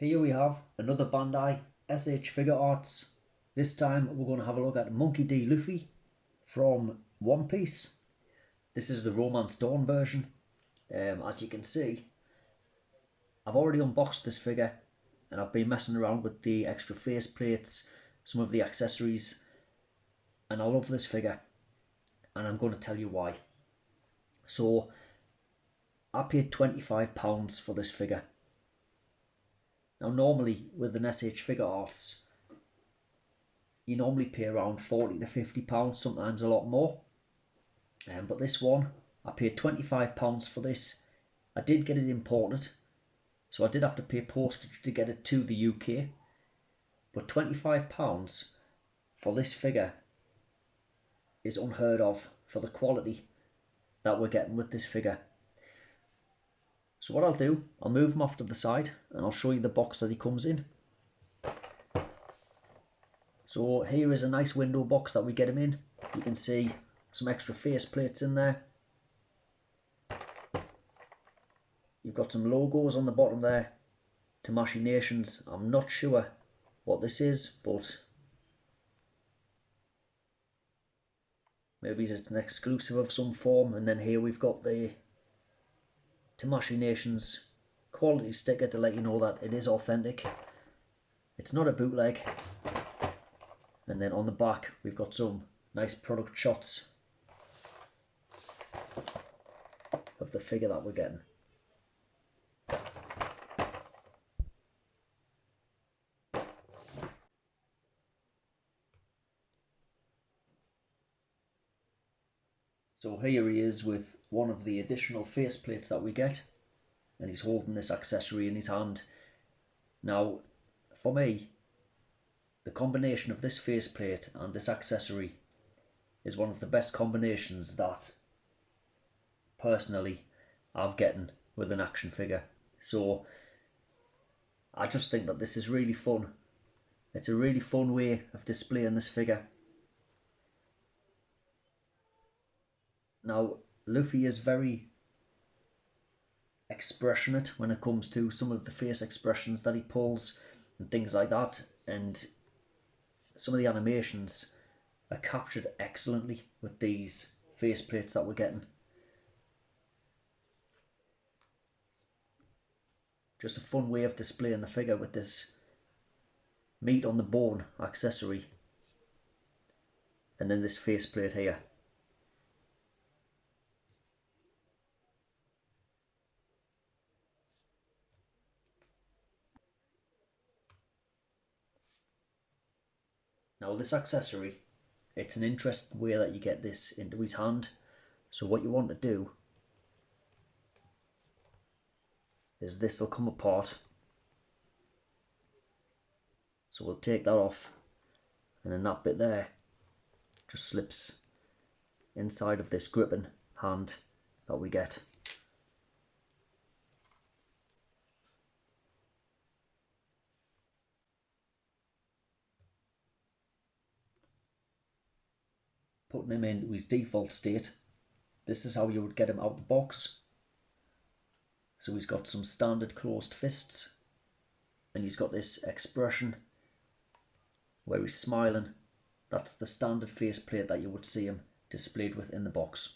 Here we have another Bandai SH Figuarts. This time we're going to have a look at Monkey D. Luffy from One Piece. This is the Romance Dawn version. As you can see, I've already unboxed this figure and I've been messing around with the extra face plates, some of the accessories, and I love this figure and I'm going to tell you why. So I paid £25 for this figure. Now normally with an SH Figuarts, you normally pay around £40 to £50, sometimes a lot more. But this one, I paid £25 for this. I did get it imported, so I did have to pay postage to get it to the UK. But £25 for this figure is unheard of for the quality that we're getting with this figure. So what I'll do, I'll move him off to the side and I'll show you the box that he comes in. So here is a nice window box that we get him in. You can see some extra face plates in there. You've got some logos on the bottom there. Tamashii Nations. I'm not sure what this is, but maybe it's an exclusive of some form. And then here we've got the Tamashii Nations quality sticker to let you know that it is authentic. It's not a bootleg. And then on the back we've got some nice product shots of the figure that we're getting. So here he is with one of the additional face plates that we get, and he's holding this accessory in his hand. Now, for me, the combination of this faceplate and this accessory is one of the best combinations that, personally, I've gotten with an action figure. So, I just think that this is really fun. It's a really fun way of displaying this figure. Now, Luffy is very expressionate when it comes to some of the face expressions that he pulls and things like that, and some of the animations are captured excellently with these face plates that we're getting. Just a fun way of displaying the figure with this meat on the bone accessory and then this face plate here. Now this accessory, it's an interesting way that you get this into his hand. So what you want to do is this will come apart. So we'll take that off, and then that bit there just slips inside of this gripping hand that we get. Putting him into his default state, this is how you would get him out the box. So he's got some standard closed fists, and he's got this expression where he's smiling. That's the standard face plate that you would see him displayed with in the box.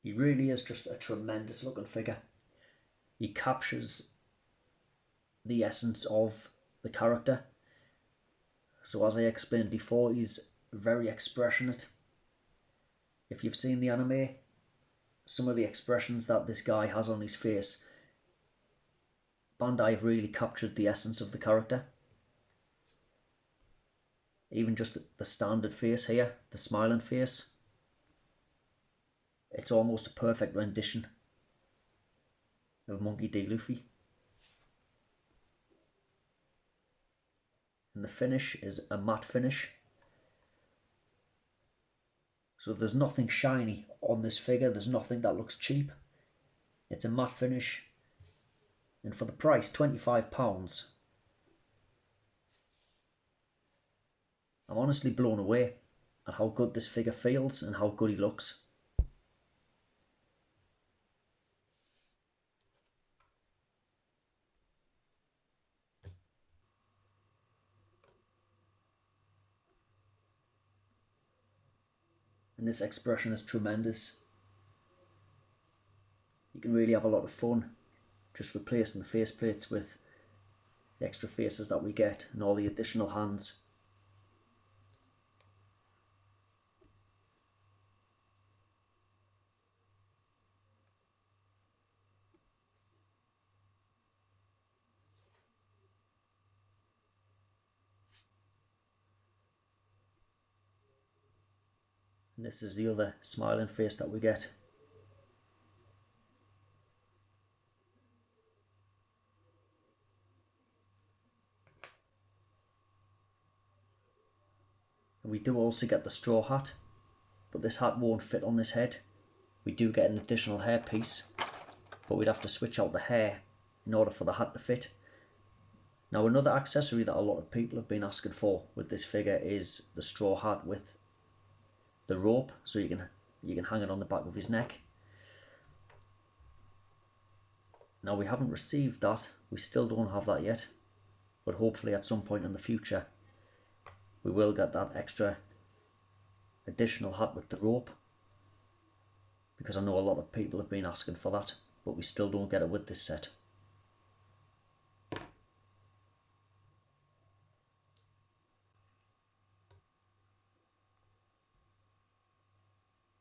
He really is just a tremendous looking figure. He captures the essence of the character. So as I explained before, he's very expressionate. If you've seen the anime, some of the expressions that this guy has on his face, Bandai have really captured the essence of the character. Even just the standard face here, the smiling face, it's almost a perfect rendition of Monkey D. Luffy. And the finish is a matte finish. So there's nothing shiny on this figure, there's nothing that looks cheap. It's a matte finish. And for the price, £25, I'm honestly blown away. at how good this figure feels and how good he looks. And this expression is tremendous. You can really have a lot of fun just replacing the faceplates with the extra faces that we get and all the additional hands. And this is the other smiling face that we get. And we do also get the straw hat, but this hat won't fit on this head. We do get an additional hair piece, but we'd have to switch out the hair in order for the hat to fit. Now another accessory that a lot of people have been asking for with this figure is the straw hat with the rope, so you can hang it on the back of his neck. Now we haven't received that, we still don't have that yet, but hopefully at some point in the future we will get that extra additional hat with the rope, because I know a lot of people have been asking for that, but we still don't get it with this set.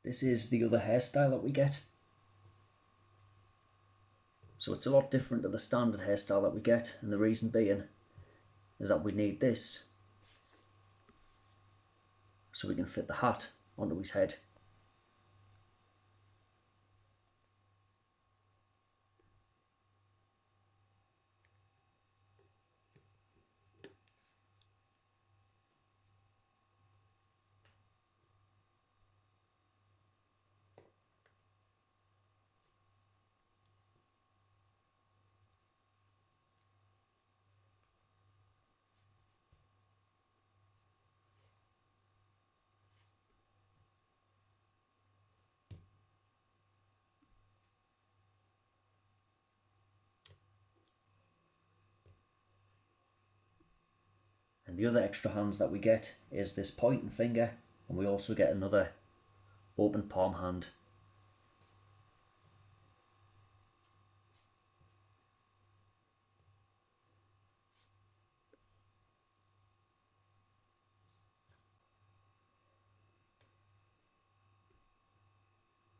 This is the other hairstyle that we get. So it's a lot different to the standard hairstyle that we get, and the reason being is that we need this so we can fit the hat onto his head. And the other extra hands that we get is this pointing finger, and we also get another open palm hand.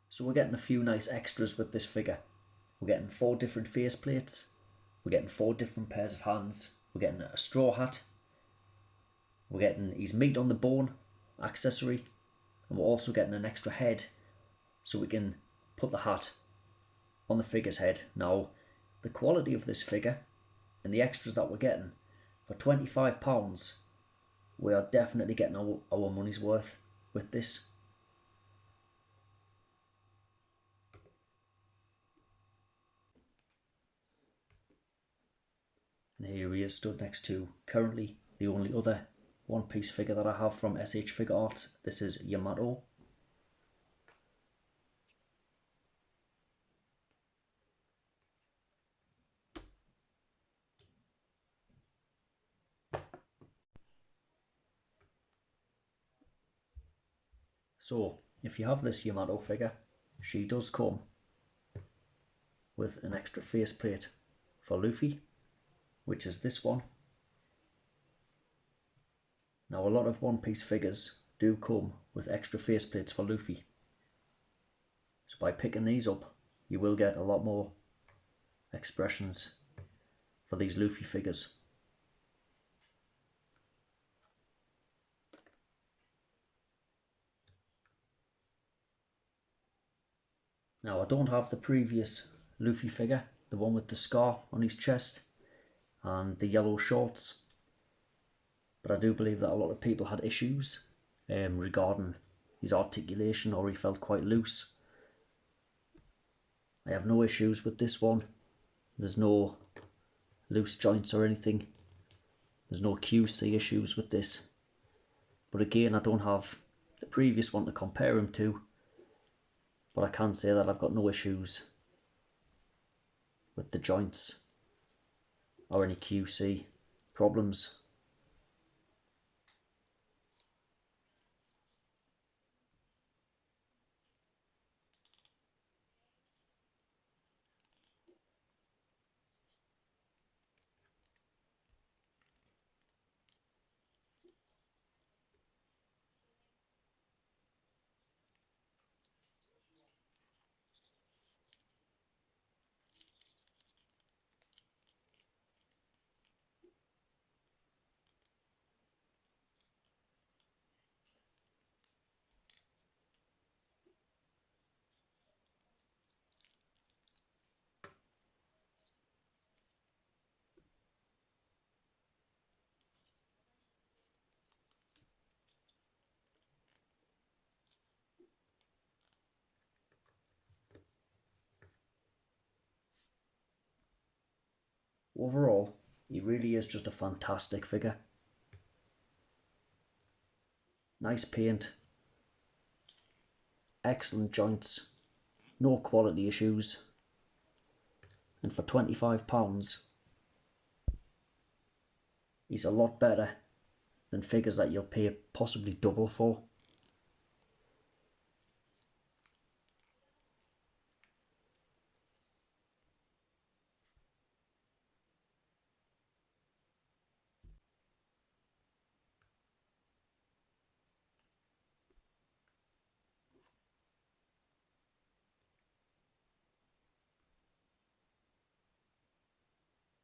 So we're getting a few nice extras with this figure. We're getting 4 different face plates, we're getting 4 different pairs of hands, we're getting a straw hat, we're getting his meat on the bone accessory, and we're also getting an extra head so we can put the hat on the figure's head. Now the quality of this figure and the extras that we're getting, for £25 we are definitely getting our money's worth with this. And here he is stood next to currently the only other One Piece figure that I have from SH Figuarts. This is Yamato. So if you have this Yamato figure, she does come with an extra faceplate for Luffy, which is this one. Now a lot of One Piece figures do come with extra faceplates for Luffy, so by picking these up you will get a lot more expressions for these Luffy figures. Now I don't have the previous Luffy figure, the one with the scar on his chest and the yellow shorts, but I do believe that a lot of people had issues regarding his articulation, or he felt quite loose. I have no issues with this one. There's no loose joints or anything. There's no QC issues with this. But again, I don't have the previous one to compare him to, but I can say that I've got no issues with the joints or any QC problems. Overall, he really is just a fantastic figure. Nice paint, excellent joints, no quality issues, and for £25 he's a lot better than figures that you'll pay possibly double for.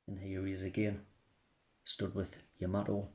And here he is again, stood with Yamato.